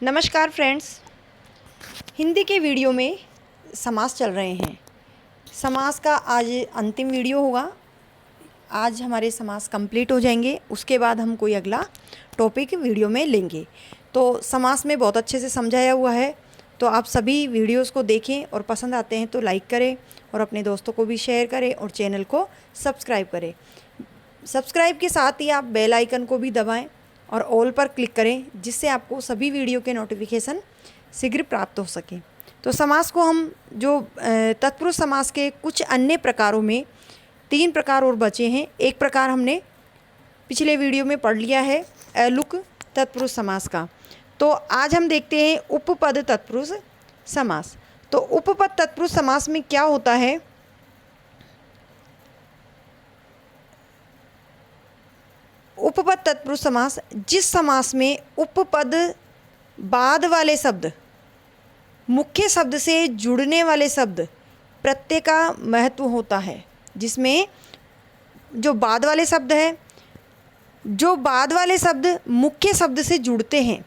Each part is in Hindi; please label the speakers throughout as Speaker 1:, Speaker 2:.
Speaker 1: नमस्कार फ्रेंड्स। हिंदी के वीडियो में समास चल रहे हैं। समास का आज अंतिम वीडियो होगा। आज हमारे समास कंप्लीट हो जाएंगे, उसके बाद हम कोई अगला टॉपिक वीडियो में लेंगे। तो समास में बहुत अच्छे से समझाया हुआ है, तो आप सभी वीडियोस को देखें और पसंद आते हैं तो लाइक करें और अपने दोस्तों को भी शेयर करें और चैनल को सब्सक्राइब करें। सब्सक्राइब के साथ ही आप बेल आइकन को भी दबाएं और ऑल पर क्लिक करें, जिससे आपको सभी वीडियो के नोटिफिकेशन शीघ्र प्राप्त हो सके। तो समास को हम जो तत्पुरुष समास के कुछ अन्य प्रकारों में 3 प्रकार और बचे हैं। एक प्रकार हमने पिछले वीडियो में पढ़ लिया है, अलुक तत्पुरुष समास का। तो आज हम देखते हैं उपपद तत्पुरुष समास। तो उपपद तत्पुरुष समास में क्या होता है? उपपद तत्पुरुष समास, जिस समास में उपपद बाद वाले शब्द, मुख्य शब्द से जुड़ने वाले शब्द प्रत्यय का महत्व होता है। जिसमें जो बाद वाले शब्द है, जो बाद वाले शब्द मुख्य शब्द से जुड़ते हैं,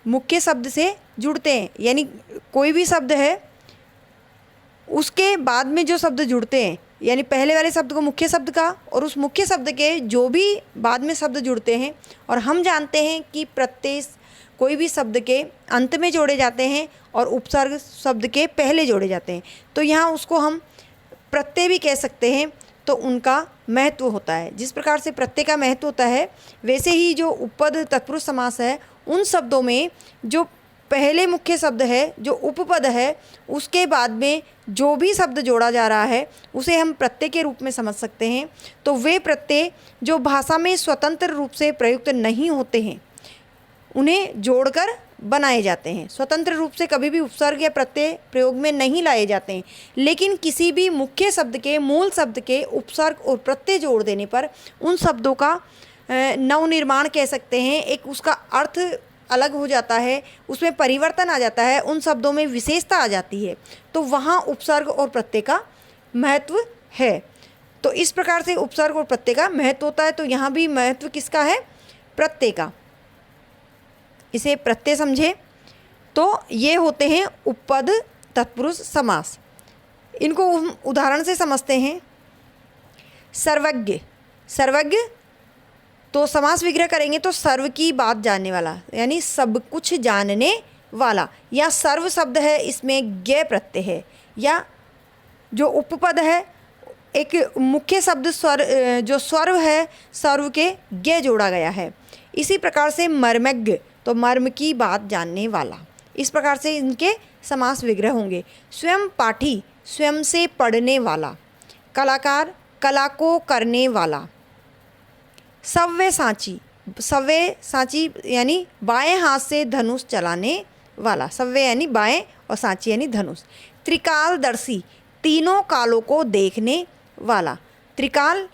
Speaker 1: मुख्य शब्द से जुड़ते हैं, यानी कोई भी शब्द है उसके बाद में जो शब्द जुड़ते हैं, यानी पहले वाले शब्द को मुख्य शब्द का और उस मुख्य शब्द के जो भी बाद में शब्द जुड़ते हैं। और हम जानते हैं कि प्रत्यय कोई भी शब्द के अंत में जोड़े जाते हैं और उपसर्ग शब्द के पहले जोड़े जाते हैं। तो यहाँ उसको हम प्रत्यय भी कह सकते हैं। तो उनका महत्व होता है। जिस प्रकार से प्रत्यय का महत्व होता है, वैसे ही जो उपपद तत्पुरुष समास है, उन शब्दों में जो पहले मुख्य शब्द है, जो उपपद है, उसके बाद में जो भी शब्द जोड़ा जा रहा है उसे हम प्रत्यय के रूप में समझ सकते हैं। तो वे प्रत्यय जो भाषा में स्वतंत्र रूप से प्रयुक्त नहीं होते हैं, उन्हें जोड़कर बनाए जाते हैं। स्वतंत्र रूप से कभी भी उपसर्ग या प्रत्यय प्रयोग में नहीं लाए जाते हैं, लेकिन किसी भी मुख्य शब्द के मूल शब्द के उपसर्ग और प्रत्यय जोड़ देने पर उन शब्दों का नवनिर्माण कह सकते हैं। एक उसका अर्थ अलग हो जाता है, उसमें परिवर्तन आ जाता है, उन शब्दों में विशेषता आ जाती है। तो वहाँ उपसर्ग और प्रत्यय का महत्व है। तो इस प्रकार से उपसर्ग और प्रत्यय का महत्व होता है। तो यहाँ भी महत्व किसका है? प्रत्यय का। इसे प्रत्यय समझे। तो ये होते हैं उपपद तत्पुरुष समास। इनको हम उदाहरण से समझते हैं। सर्वज्ञ, सर्वज्ञ तो समास विग्रह करेंगे तो सर्व की बात जानने वाला, यानी सब कुछ जानने वाला। या सर्व शब्द है, इसमें ज्ञ प्रत्यय है। या जो उपपद है, एक मुख्य शब्द स्वर, जो स्वर्व है, सर्व के ज्ञ जोड़ा गया है। इसी प्रकार से मर्मज्ञ तो मर्म की बात जानने वाला। इस प्रकार से इनके समास विग्रह होंगे। स्वयं पाठी, स्वयं से पढ़ने वाला। कलाकार, कला को करने वाला। सव्य साची, सव्य साची यानी बाएं हाथ से धनुष चलाने वाला। सव्य यानी बाएं और साची यानी धनुष। त्रिकालदर्शी, तीनों कालों को देखने वाला। त्रिकाल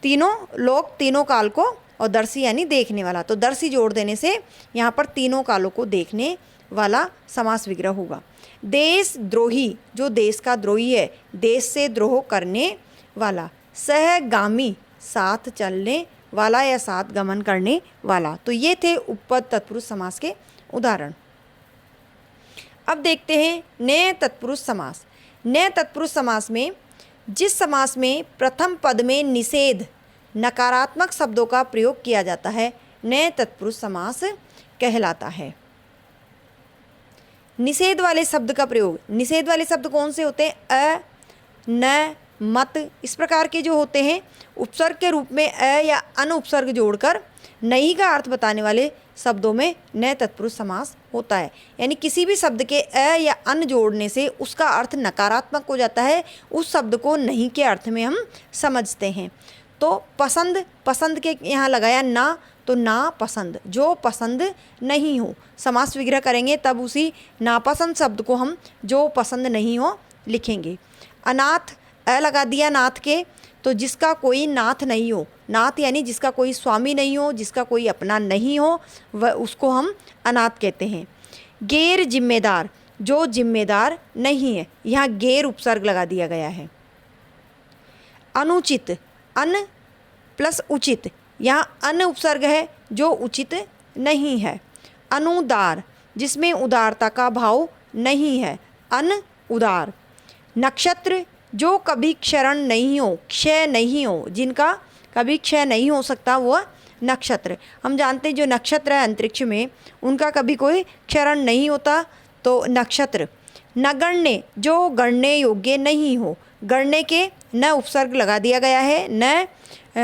Speaker 1: तीनों लोग, तीनों काल को, और दर्शी यानी देखने वाला। तो दर्शी जोड़ देने से यहाँ पर तीनों कालों को देखने वाला समास विग्रह होगा। देशद्रोही, जो देश का द्रोही है, देश से द्रोह करने वाला। सहगामी, साथ चलने वाला या साथ गमन करने वाला। तो ये थे उपपद तत्पुरुष समास के उदाहरण। अब देखते हैं नए तत्पुरुष समास। नए तत्पुरुष समास में जिस समास में प्रथम पद में निषेध, नकारात्मक शब्दों का प्रयोग किया जाता है, नए तत्पुरुष समास कहलाता है। निषेध वाले शब्द का प्रयोग, निषेध वाले शब्द कौन से होते हैं? अ, न, मत, इस प्रकार के जो होते हैं, उपसर्ग के रूप में अ या अन उपसर्ग जोड़कर नहीं का अर्थ बताने वाले शब्दों में नए तत्पुरुष समास होता है। यानी किसी भी शब्द के अ या अन जोड़ने से उसका अर्थ नकारात्मक हो जाता है, उस शब्द को नहीं के अर्थ में हम समझते हैं। तो पसंद, पसंद के यहाँ लगाया ना, तो ना पसंद, जो पसंद नहीं हो। समास विग्रह करेंगे तब उसी नापसंद शब्द को हम जो पसंद नहीं हो लिखेंगे। अनाथ, अ लगा दिया नाथ के, तो जिसका कोई नाथ नहीं हो। नाथ यानी जिसका कोई स्वामी नहीं हो, जिसका कोई अपना नहीं हो, वह उसको हम अनाथ कहते हैं। गैर जिम्मेदार, जो जिम्मेदार नहीं है, यहाँ गैर उपसर्ग लगा दिया गया है। अनुचित, अन प्लस उचित, यहाँ अन उपसर्ग है जो उचित नहीं है। अनुदार, जिसमें उदारता का भाव नहीं है, अन उदार। नक्षत्र, जो कभी क्षरण नहीं हो, क्षय नहीं हो, जिनका कभी क्षय नहीं हो सकता, वह नक्षत्र। हम जानते हैं जो नक्षत्र है अंतरिक्ष में, उनका कभी कोई क्षरण नहीं होता, तो नक्षत्र। नगण्य, जो गणने योग्य नहीं हो, गणने के न उपसर्ग लगा दिया गया है, न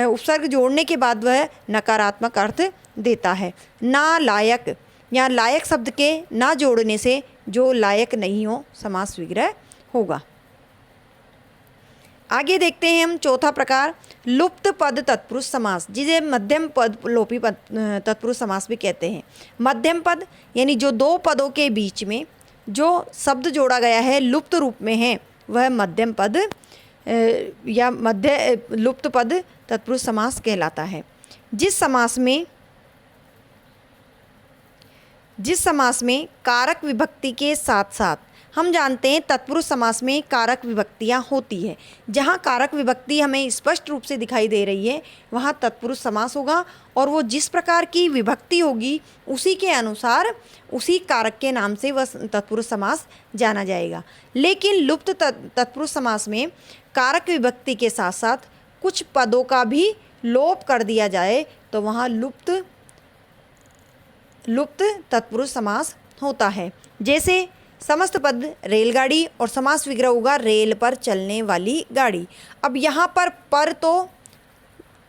Speaker 1: उपसर्ग जोड़ने के बाद वह नकारात्मक अर्थ देता है। ना लायक, यहाँ लायक शब्द के ना जोड़ने से जो लायक नहीं हो समास विग्रह होगा। आगे देखते हैं हम चौथा प्रकार, लुप्त पद तत्पुरुष समास, जिसे मध्यम पद लोपी पद तत्पुरुष समास भी कहते हैं। मध्यम पद यानी जो दो पदों के बीच में जो शब्द जोड़ा गया है लुप्त रूप में है, वह मध्यम पद या मध्य लुप्त पद तत्पुरुष समास कहलाता है। जिस समास में कारक विभक्ति के साथ साथ, हम जानते हैं तत्पुरुष समास में कारक विभक्तियाँ होती है, जहाँ कारक विभक्ति हमें स्पष्ट रूप से दिखाई दे रही है वहाँ तत्पुरुष समास होगा, और वो जिस प्रकार की विभक्ति होगी उसी के अनुसार उसी कारक के नाम से वह तत्पुरुष समास जाना जाएगा। लेकिन लुप्त तत्पुरुष समास में कारक विभक्ति के साथ साथ कुछ पदों का भी लोप कर दिया जाए तो वहाँ लुप्त तत्पुरुष समास होता है। जैसे समस्त पद रेलगाड़ी और समास विग्रह होगा रेल पर चलने वाली गाड़ी। अब यहाँ पर तो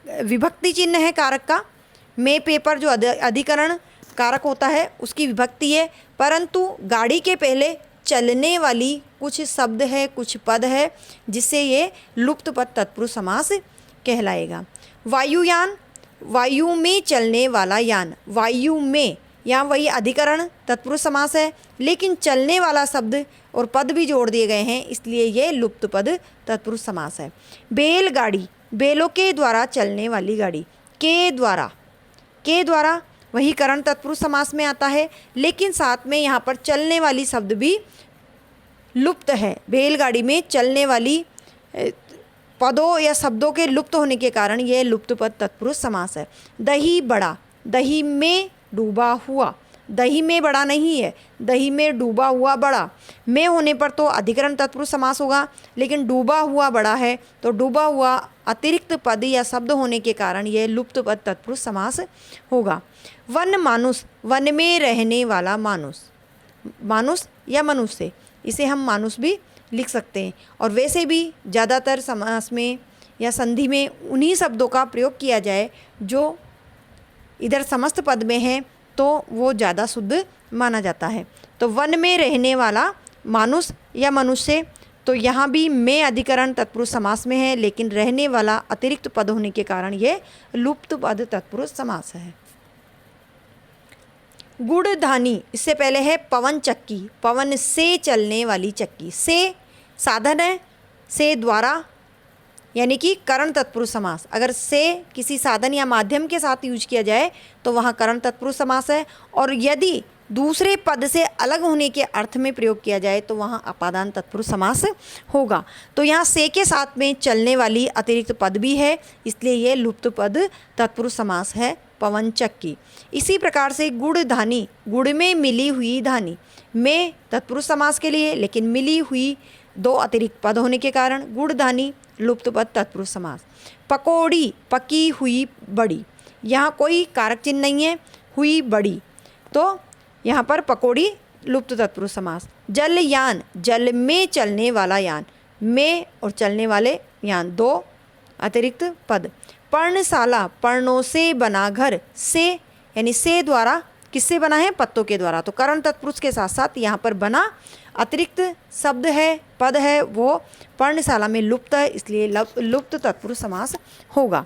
Speaker 1: विभक्ति चिन्ह है कारक का, में पेपर जो अधिकरण कारक होता है उसकी विभक्ति है, परंतु गाड़ी के पहले चलने वाली कुछ शब्द है, कुछ पद है, जिससे ये लुप्त पद तत्पुरुष समास कहलाएगा। वायुयान, वायु में चलने वाला यान, वायु में, यहाँ वही अधिकरण तत्पुरुष समास है, लेकिन चलने वाला शब्द और पद भी जोड़ दिए गए हैं, इसलिए ये लुप्त पद तत्पुरुष समास है। बैलगाड़ी, बैलों के द्वारा चलने वाली गाड़ी, के द्वारा वही करण तत्पुरुष समास में आता है, लेकिन साथ में यहाँ पर चलने वाली शब्द भी लुप्त है। बैलगाड़ी में चलने वाली पदों या शब्दों के लुप्त होने के कारण यह लुप्त पद तत्पुरुष समास है। दही बड़ा, दही में डूबा हुआ, दही में बड़ा नहीं है, दही में डूबा हुआ बड़ा, में होने पर तो अधिकरण तत्पुरुष समास होगा, लेकिन डूबा हुआ बड़ा है तो डूबा हुआ अतिरिक्त पद या शब्द होने के कारण यह लुप्त पद तत्पुरुष समास होगा। वन मानुष, वन में रहने वाला मानुष, मानुष या मनुष्य, इसे हम मानुष भी लिख सकते हैं। और वैसे भी ज़्यादातर समास में या संधि में उन्हीं शब्दों का प्रयोग किया जाए जो इधर समस्त पद में है, तो वो ज़्यादा शुद्ध माना जाता है। तो वन में रहने वाला मानुष या मनुष्य, तो यहाँ भी में अधिकरण तत्पुरुष समास में है, लेकिन रहने वाला अतिरिक्त पद होने के कारण ये लुप्त पद तत्पुरुष समास है। गुड़धानी, इससे पहले है पवन चक्की, पवन से चलने वाली चक्की, से साधन है, से द्वारा यानी कि करण तत्पुरुष समास। अगर से किसी साधन या माध्यम के साथ यूज किया जाए तो वहाँ करण तत्पुरुष समास है, और यदि दूसरे पद से अलग होने के अर्थ में प्रयोग किया जाए तो वहाँ अपादान तत्पुरुष समास होगा। तो यहाँ से के साथ में चलने वाली अतिरिक्त पद भी है, इसलिए ये लुप्त पद तत्पुरुष समास है, पवन चक्की। इसी प्रकार से गुड़धानी, गुड़ में मिली हुई धानी, में तत्पुरुष समास के लिए, लेकिन मिली हुई दो अतिरिक्त पद होने के कारण गुड़धानी लुप्त पद तत्पुरुष समास। पकौड़ी, पकी हुई बड़ी, यहाँ कोई कारक चिन्ह नहीं है, हुई बड़ी, तो यहाँ पर पकौड़ी लुप्त तत्पुरुष समास। जलयान, जल में चलने वाला यान, में और चलने वाले यान, दो अतिरिक्त पद। पर्णशाला, पर्णों से बना घर, से यानी से द्वारा किससे बना है, पत्तों के द्वारा, तो करण तत्पुरुष के साथ साथ यहाँ पर बना अतिरिक्त शब्द है, पद है, वो पर्णशाला में लुप्त है, इसलिए लुप्त तत्पुरुष समास होगा।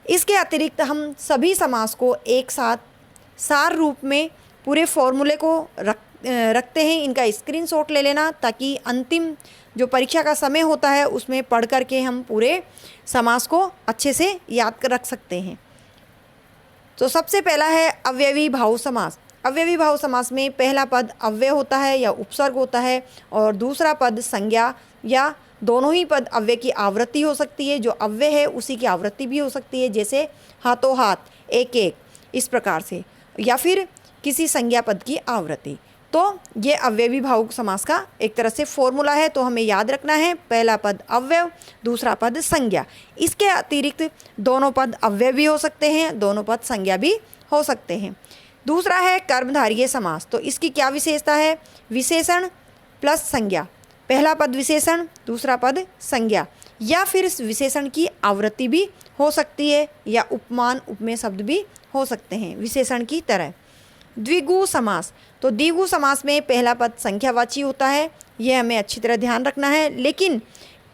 Speaker 1: इसके अतिरिक्त हम सभी समास को एक साथ सार रूप में पूरे फॉर्मूले को रखते हैं। इनका स्क्रीनशॉट ले लेना, ताकि अंतिम जो परीक्षा का समय होता है उसमें पढ़ करके हम पूरे समास को अच्छे से याद रख सकते हैं। तो सबसे पहला है अव्ययी भाव समास। अव्ययी भाव समास में पहला पद अव्यय होता है या उपसर्ग होता है, और दूसरा पद संज्ञा या दोनों ही पद अव्यय की आवृत्ति हो सकती है, जो अव्यय है उसी की आवृत्ति भी हो सकती है, जैसे हाथों हाथ, एक एक, इस प्रकार से। या फिर किसी संज्ञा पद की आवृत्ति। तो ये अव्ययी भावुक समास का एक तरह से फॉर्मूला है, तो हमें याद रखना है पहला पद अव्यय, दूसरा पद संज्ञा। इसके अतिरिक्त दोनों पद अव्यय भी हो सकते हैं, दोनों पद संज्ञा भी हो सकते हैं। दूसरा है कर्मधारय समास। तो इसकी क्या विशेषता है? विशेषण प्लस संज्ञा, पहला पद विशेषण, दूसरा पद संज्ञा, या फिर इस विशेषण की आवृत्ति भी हो सकती है या उपमान उपमेय शब्द भी हो सकते हैं विशेषण की तरह। द्विगु समास। तो द्विगु समास में पहला पद संख्यावाची होता है, यह हमें अच्छी तरह ध्यान रखना है। लेकिन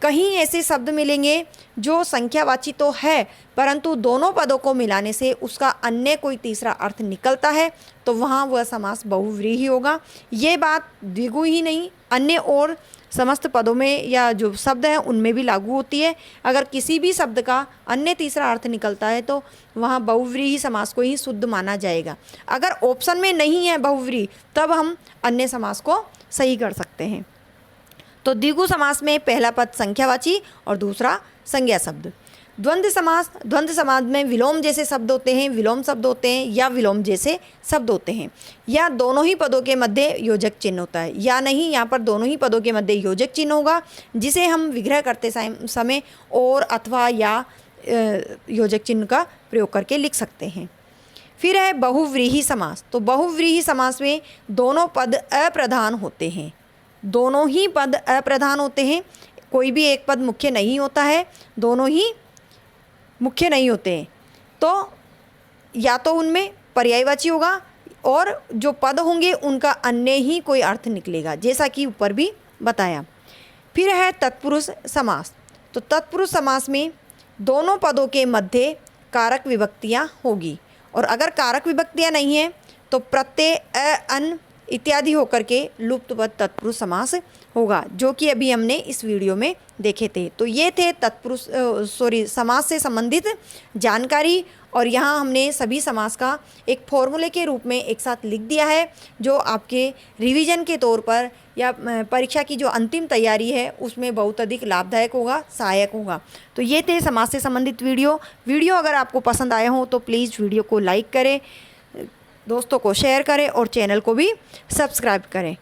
Speaker 1: कहीं ऐसे शब्द मिलेंगे जो संख्यावाची तो है परंतु दोनों पदों को मिलाने से उसका अन्य कोई तीसरा अर्थ निकलता है, तो वहाँ वह समास बहुव्रीहि होगा। ये बात द्विगु ही नहीं, अन्य और समस्त पदों में या जो शब्द हैं उनमें भी लागू होती है। अगर किसी भी शब्द का अन्य तीसरा अर्थ निकलता है तो वहाँ बहुव्रीहि समास को ही शुद्ध माना जाएगा। अगर ऑप्शन में नहीं है बहुव्रीहि, तब हम अन्य समास को सही कर सकते हैं। तो द्विगु समास में पहला पद संख्यावाची और दूसरा संज्ञा शब्द। द्वंद्व समास। द्वंद्व समास में विलोम जैसे शब्द होते हैं, विलोम शब्द होते हैं या विलोम जैसे शब्द होते हैं, या दोनों ही पदों के मध्य योजक चिन्ह होता है, या नहीं यहाँ पर दोनों ही पदों के मध्य योजक चिन्ह होगा जिसे हम विग्रह करते समय और अथवा या योजक चिन्ह का प्रयोग करके लिख सकते हैं। फिर है बहुव्रीहि समास। तो बहुव्रीहि समास में दोनों पद अप्रधान होते हैं, दोनों ही पद अप्रधान होते हैं, कोई भी एक पद मुख्य नहीं होता है, दोनों ही मुख्य नहीं होते हैं। तो या तो उनमें पर्यायवाची होगा और जो पद होंगे उनका अन्य ही कोई अर्थ निकलेगा, जैसा कि ऊपर भी बताया। फिर है तत्पुरुष समास। तो तत्पुरुष समास में दोनों पदों के मध्य कारक विभक्तियाँ होगी, और अगर कारक विभक्तियाँ नहीं हैं तो प्रत्यय अ अन इत्यादि होकर के लुप्त पद तत्पुरुष समास होगा, जो कि अभी हमने इस वीडियो में देखे थे। तो ये थे समास से संबंधित जानकारी, और यहाँ हमने सभी समास का एक फॉर्मूले के रूप में एक साथ लिख दिया है, जो आपके रिवीजन के तौर पर या परीक्षा की जो अंतिम तैयारी है उसमें बहुत अधिक लाभदायक होगा, सहायक होगा। तो ये थे समास से संबंधित वीडियो अगर आपको पसंद आए हो तो प्लीज़ वीडियो को लाइक करें, दोस्तों को शेयर करें और चैनल को भी सब्सक्राइब करें।